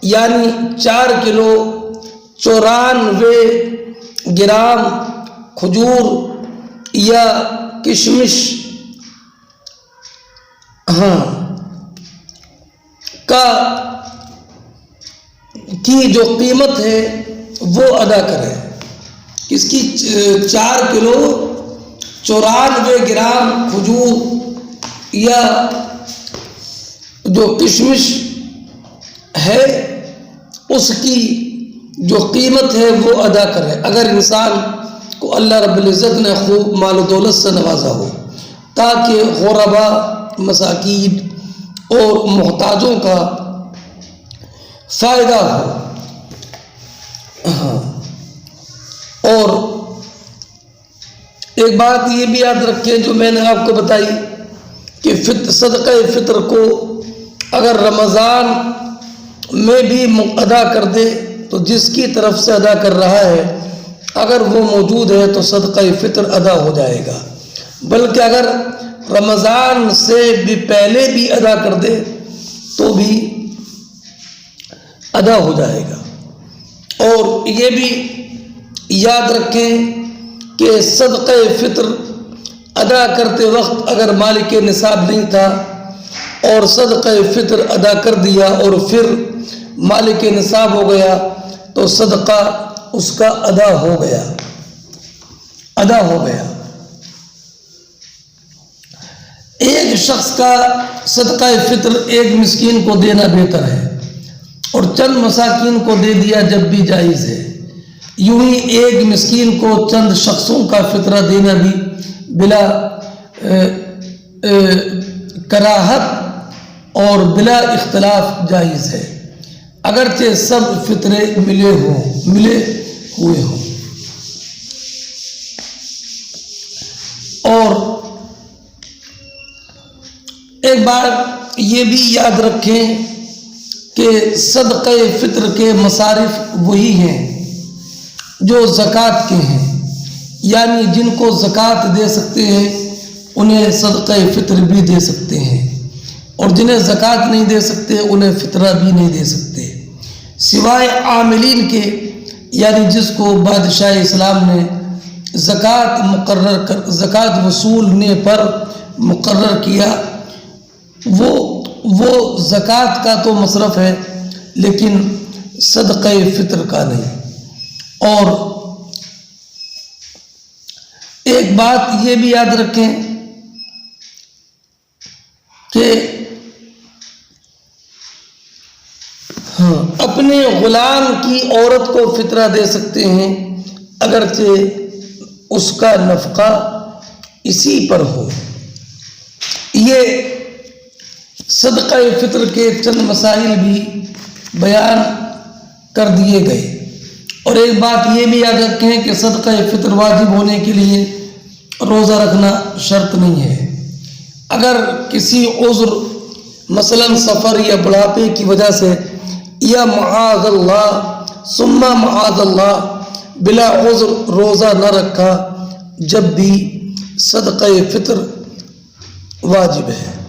یعنی 4 کلو 94 گرام کھجور یا کشمش کی جو قیمت ہے وہ ادا کرے۔ اس کی 4 کلو 94 گرام کھجور یا جو کشمش ہے اس کی جو قیمت ہے وہ ادا کرے۔ اگر انسان کو اللہ رب العزت نے خوب مال و دولت سے نوازا ہو تاکہ غربا، مساکین اور محتاجوں کا فائدہ ہو۔ اور ایک بات یہ بھی یاد رکھیں جو میں نے آپ کو بتائی کہ صدقہ فطر کو اگر رمضان میں بھی ادا کر دے تو جس کی طرف سے ادا کر رہا ہے اگر وہ موجود ہے تو صدقہ فطر ادا ہو جائے گا، بلکہ اگر رمضان سے بھی پہلے بھی ادا کر دے تو بھی ادا ہو جائے گا۔ اور یہ بھی یاد رکھیں کہ صدقہ فطر ادا کرتے وقت اگر مالک نصاب نہیں تھا اور صدقہ فطر ادا کر دیا اور پھر مالک نصاب ہو گیا تو صدقہ اس کا ادا ہو گیا۔ ایک شخص کا صدقہ فطر ایک مسکین کو دینا بہتر ہے اور چند مساکین کو دے دیا جب بھی جائز ہے۔ یوں ہی ایک مسکین کو چند شخصوں کا فطرہ دینا بھی بلا کراہت اور بلا اختلاف جائز ہے، اگرچہ سب فطرے ملے ہوئے ہوں۔ اور ایک بار یہ بھی یاد رکھیں کہ صدقہ فطر کے مصارف وہی ہیں جو زکوٰۃ کے ہیں، یعنی جن کو زکوٰۃ دے سکتے ہیں انہیں صدقہ فطر بھی دے سکتے ہیں، اور جنہیں زکوٰۃ نہیں دے سکتے انہیں فطرہ بھی نہیں دے سکتے، سوائے عاملین کے، یعنی جس کو بادشاہ اسلام نے زکوٰۃ وصولنے پر مقرر کیا وہ زکوٰۃ کا تو مصرف ہے لیکن صدقہ فطر کا نہیں۔ اور ایک بات یہ بھی یاد رکھیں کہ اپنے غلام کی عورت کو فطرہ دے سکتے ہیں اگرچہ اس کا نفقہ اسی پر ہو۔ یہ صدقہ فطر کے چند مسائل بھی بیان کر دیے گئے۔ اور ایک بات یہ بھی یاد رکھیں کہ صدقہ فطر واجب ہونے کے لیے روزہ رکھنا شرط نہیں ہے۔ اگر کسی عذر مثلا سفر یا بڑھاپے کی وجہ سے یا معاذ اللہ ثم معاذ اللہ بلا عذر روزہ نہ رکھا جب بھی صدقہ فطر واجب ہے۔